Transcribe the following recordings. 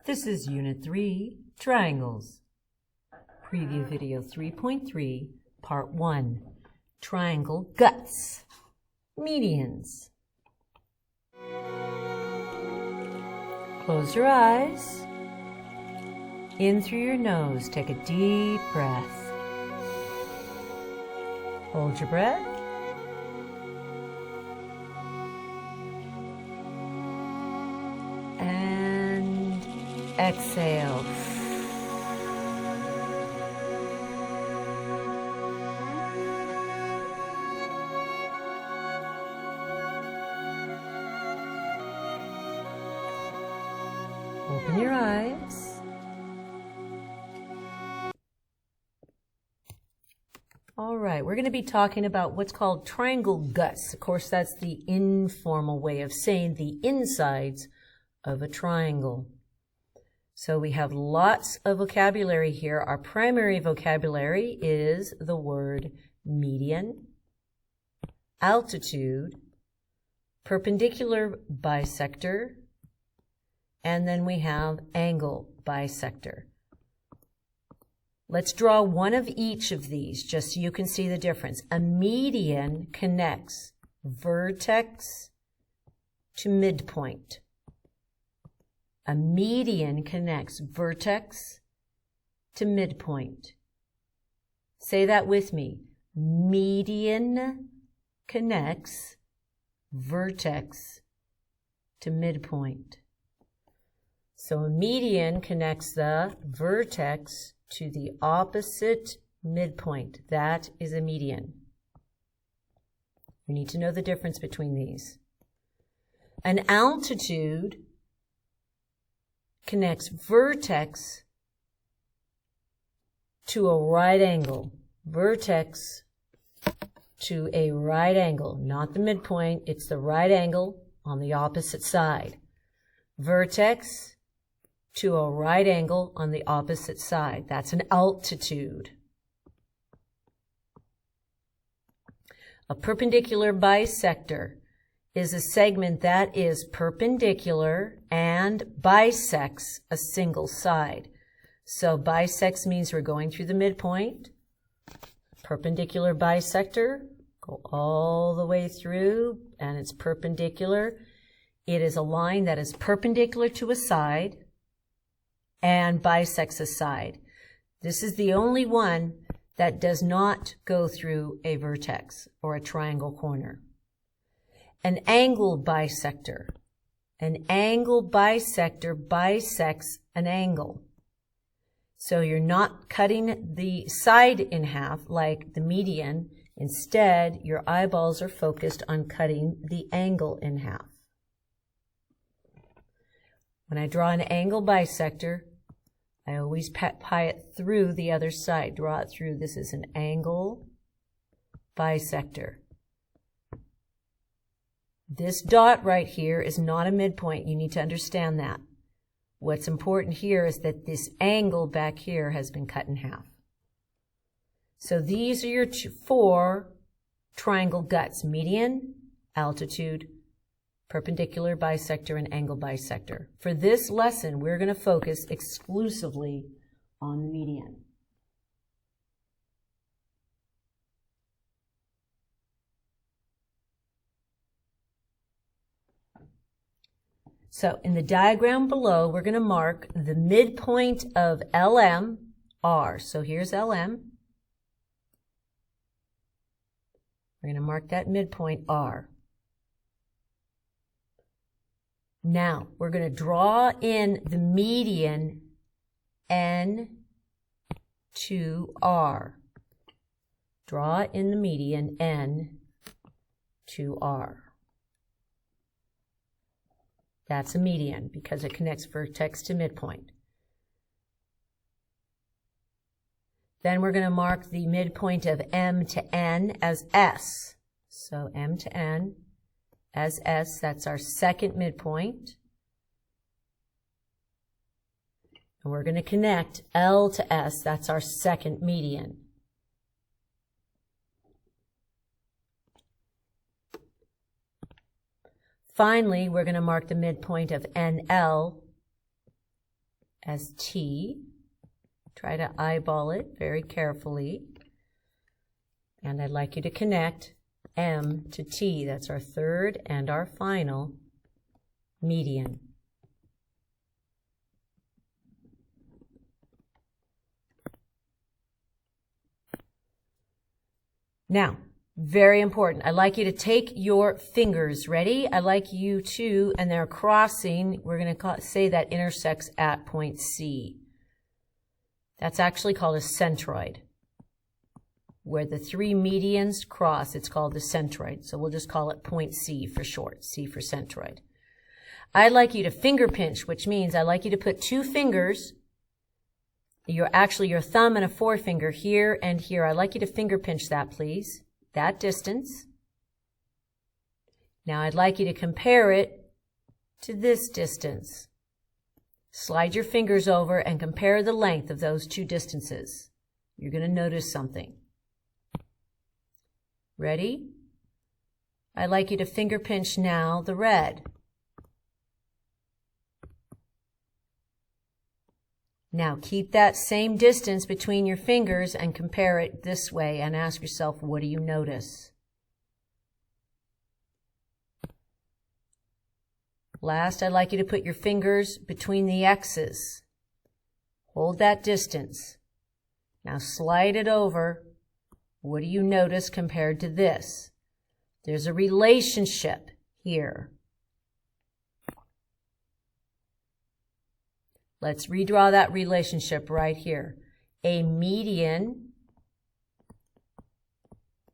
This is Unit 3, Triangles. Preview video 3.3, Part 1, Triangle Guts, Medians. Close your eyes. In through your nose, take a deep breath. Hold your breath. And exhale. Open your eyes. All right, we're going to be talking about what's called triangle guts. Of course, that's the informal way of saying the insides of a triangle. So we have lots of vocabulary here. Our primary vocabulary is the word median, altitude, perpendicular bisector, and then we have angle bisector. Let's draw one of each of these just so you can see the difference. A median connects vertex to midpoint. A median connects vertex to midpoint. Say that with me. Median connects vertex to midpoint. So a median connects the vertex to the opposite midpoint. That is a median. You need to know the difference between these. An altitude connects vertex to a right angle. Vertex to a right angle, not the midpoint, it's the right angle on the opposite side. Vertex to a right angle on the opposite side. That's an altitude. A perpendicular bisector is a segment that is perpendicular and bisects a single side. So bisects means we're going through the midpoint. Perpendicular bisector, go all the way through, and it's perpendicular. It is a line that is perpendicular to a side and bisects a side. This is the only one that does not go through a vertex or a triangle corner. An angle bisector. An angle bisector bisects an angle. So you're not cutting the side in half like the median. Instead, your eyeballs are focused on cutting the angle in half. When I draw an angle bisector, I always pie it through the other side. Draw it through. This is an angle bisector. This dot right here is not a midpoint. You need to understand that. What's important here is that this angle back here has been cut in half. So these are your four triangle guts: median, altitude, perpendicular bisector, and angle bisector. For this lesson, we're going to focus exclusively on the median. So in the diagram below, we're going to mark the midpoint of LM, R. So here's LM. We're going to mark that midpoint R. Now, we're going to draw in the median N to R. Draw in the median N to R. That's a median because it connects vertex to midpoint. Then we're going to mark the midpoint of M to N as S. So M to N as S, that's our second midpoint. And we're going to connect L to S, that's our second median. Finally, we're going to mark the midpoint of NL as T. Try to eyeball it very carefully. And I'd like you to connect M to T. That's our third and our final median. Now, very important. I'd like you to take your fingers. Ready? I'd like you to, and they're crossing, we're going to say that intersects at point C. That's actually called a centroid. Where the three medians cross, it's called the centroid. So we'll just call it point C for short, C for centroid. I'd like you to finger pinch, which means I'd like you to put two fingers, your thumb and a forefinger here and here. I'd like you to finger pinch that, please. That distance. Now I'd like you to compare it to this distance. Slide your fingers over and compare the length of those two distances. You're going to notice something. Ready? I'd like you to finger pinch now the red. Now keep that same distance between your fingers and compare it this way and ask yourself, what do you notice? Last, I'd like you to put your fingers between the X's. Hold that distance. Now slide it over. What do you notice compared to this? There's a relationship here. Let's redraw that relationship right here. A median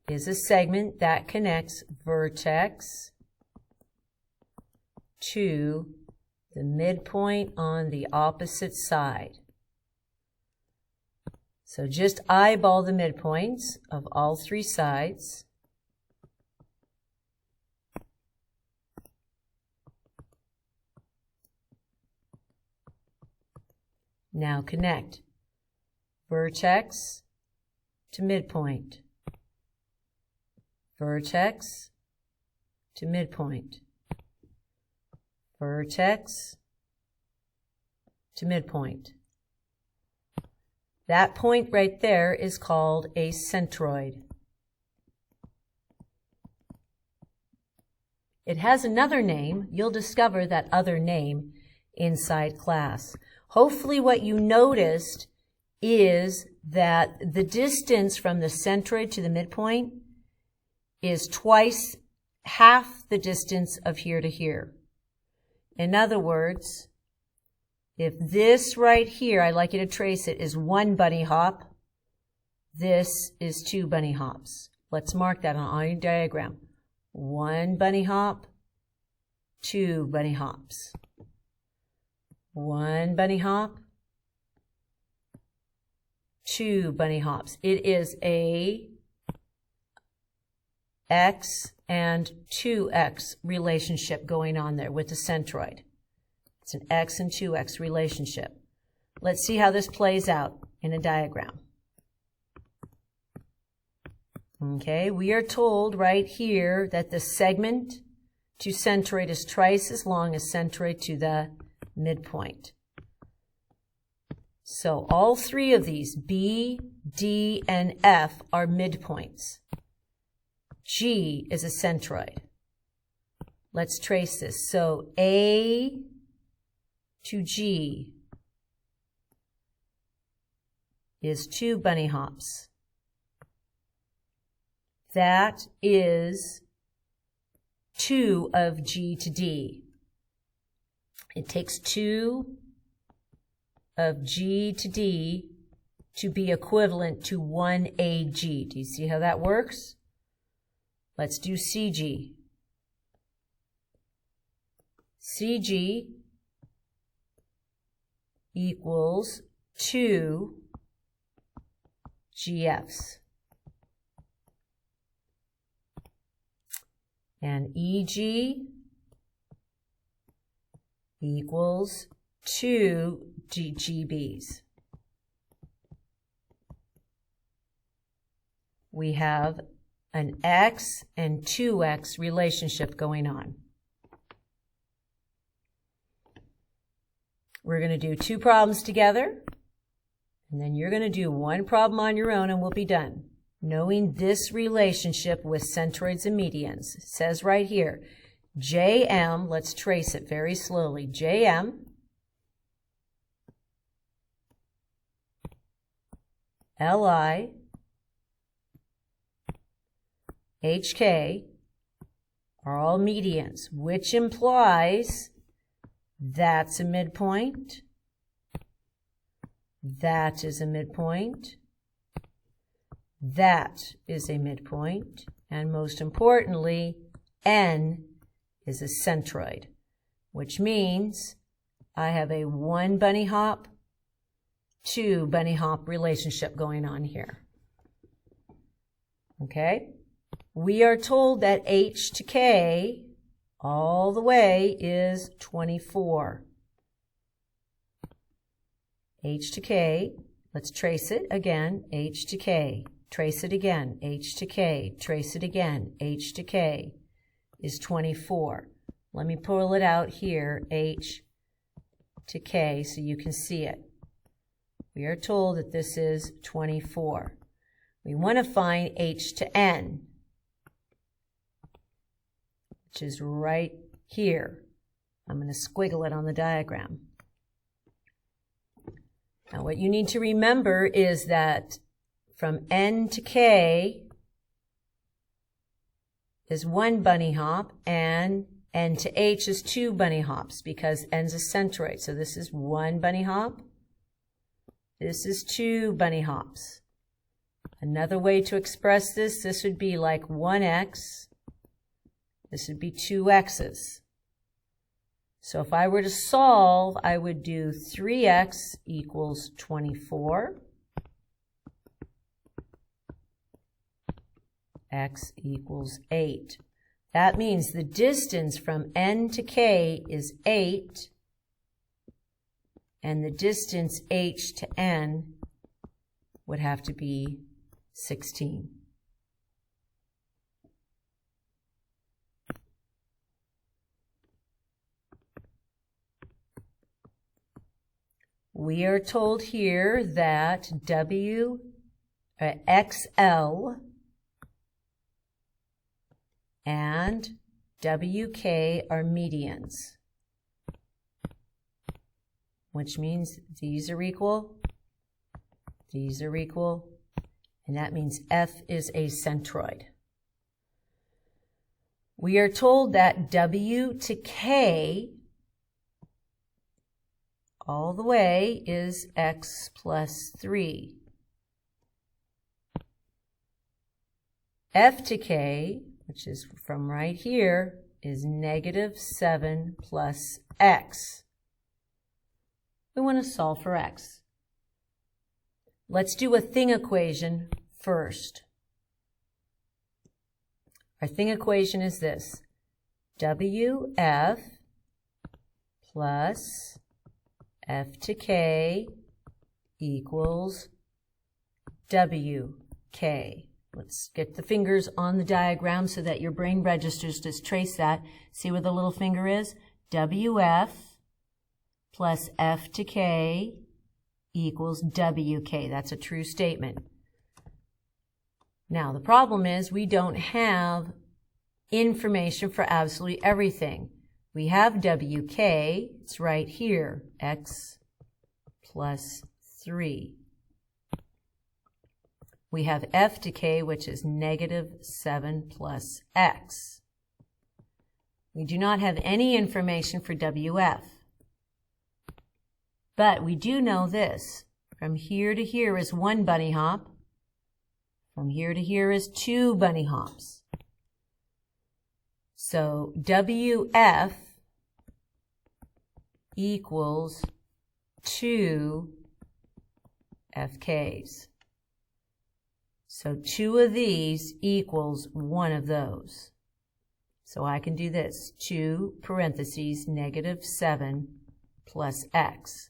is a segment that connects vertex to the midpoint on the opposite side. So just eyeball the midpoints of all three sides. Now connect vertex to midpoint, vertex to midpoint, vertex to midpoint. That point right there is called a centroid. It has another name. You'll discover that other name inside class. Hopefully what you noticed is that the distance from the centroid to the midpoint is twice half the distance of here to here. In other words, if this right here, I'd like you to trace it, is 1 bunny hop, this is 2 bunny hops. Let's mark that on your diagram. 1 bunny hop, 2 bunny hops. 1 bunny hop, 2 bunny hops. It is a X and 2X relationship going on there with the centroid. It's an X and 2X relationship. Let's see how this plays out in a diagram. Okay, we are told right here that the segment to centroid is twice as long as centroid to the midpoint. So all three of these, B, D, and F, are midpoints. G is a centroid. Let's trace this. So A to G is 2 bunny hops. That is 2 of G to D. It takes 2 of G to D to be equivalent to 1 AG. Do you see how that works? Let's do CG. CG equals 2 GFs. And EG equals 2 GGBs. We have an X and 2X relationship going on. We're going to do 2 problems together, and then you're going to do 1 problem on your own, and we'll be done. Knowing this relationship with centroids and medians. It says right here, JM, let's trace it very slowly, JM LI HK are all medians, which implies that's a midpoint, that is a midpoint, that is a midpoint, and most importantly, N is a centroid, which means I have a 1 bunny hop, 2 bunny hop relationship going on here. Okay? We are told that H to K all the way is 24. H to K, let's trace it again, H to K, trace it again, H to K, trace it again, H to K is 24. Let me pull it out here, H to K, so you can see it. We are told that this is 24. We want to find H to N, which is right here. I'm going to squiggle it on the diagram. Now what you need to remember is that from N to K is 1 bunny hop, and N to H is 2 bunny hops because N's a centroid. So this is 1 bunny hop. This is 2 bunny hops. Another way to express this would be like 1x. This would be 2 x's. So if I were to solve, I would do 3x equals 24. X equals 8. That means the distance from N to K is 8, and the distance H to N would have to be 16. We are told here that XL and WK are medians, which means these are equal, and that means F is a centroid. We are told that W to K all the way is X plus 3. F to K, which is from right here, is negative 7 plus X. We want to solve for X. Let's do a thing equation first. Our thing equation is this: WF plus F to K equals WK. Let's get the fingers on the diagram so that your brain registers to trace that. See where the little finger is? WF plus F to K equals WK. That's a true statement. Now, the problem is we don't have information for absolutely everything. We have WK, it's right here, X plus 3. We have F to K, which is negative 7 plus X. We do not have any information for WF. But we do know this. From here to here is 1 bunny hop. From here to here is 2 bunny hops. So WF equals 2 FKs. So 2 of these equals 1 of those. So I can do this, 2 parentheses negative 7 plus X.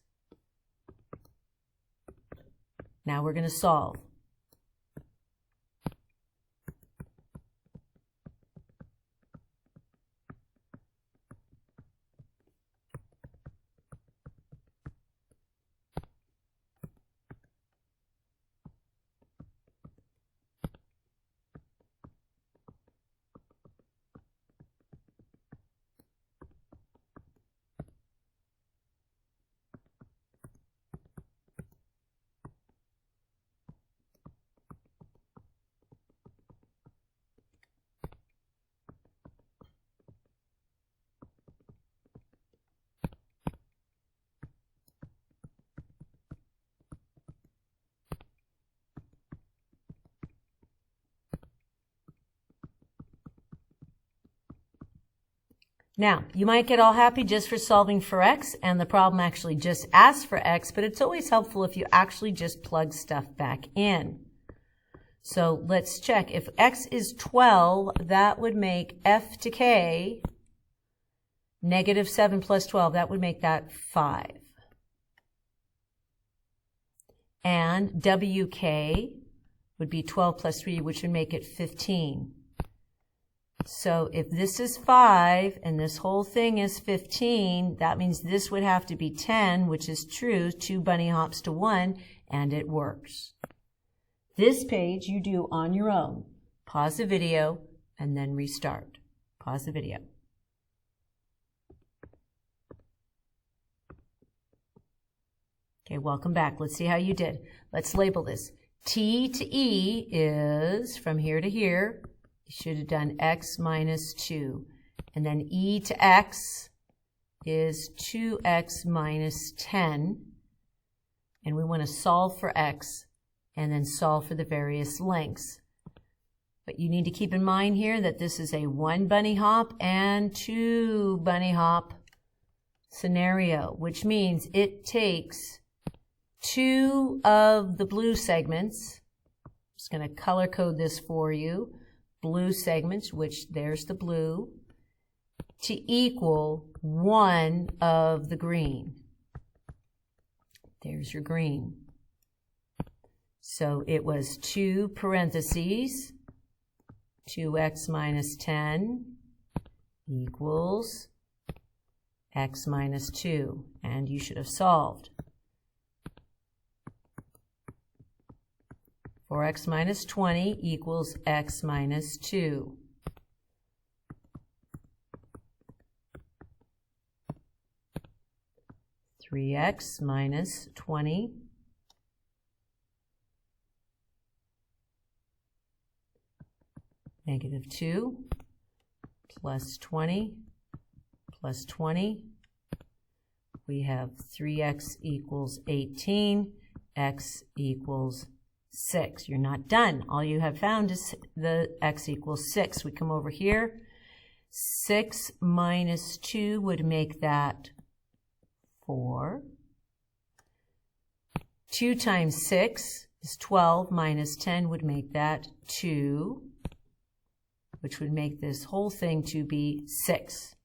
Now we're going to solve. Now, you might get all happy just for solving for x, and the problem actually just asks for x, but it's always helpful if you actually just plug stuff back in. So let's check. If x is 12, that would make f to k negative 7 plus 12. That would make that 5. And wk would be 12 plus 3, which would make it 15. So if this is 5 and this whole thing is 15, that means this would have to be 10, which is true, 2 bunny hops to 1, and it works. This page you do on your own. Pause the video and then restart. Pause the video. Okay, welcome back. Let's see how you did. Let's label this. T to E is from here to here. You should have done x minus 2. And then E to x is 2x minus 10. And we want to solve for x and then solve for the various lengths. But you need to keep in mind here that this is a 1 bunny hop and 2 bunny hop scenario, which means it takes 2 of the blue segments. I'm just going to color code this for you. Blue segments, which there's the blue, to equal 1 of the green. There's your green. So it was 2 parentheses, 2x minus 10 equals x minus 2. And you should have solved. 4x minus 20 equals x minus 2. (3x minus 20) negative 2 plus 20 plus 20. We have 3x equals 18, x equals 6. You're not done. All you have found is the x equals 6. We come over here. 6 minus 2 would make that 4. 2 times 6 is 12 minus 10 would make that 2, which would make this whole thing to be 6.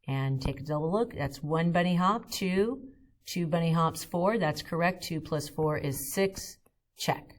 And take a double look. That's 1 bunny hop, 2. 2 bunny hops, 4. That's correct. 2 plus 4 is 6. Check.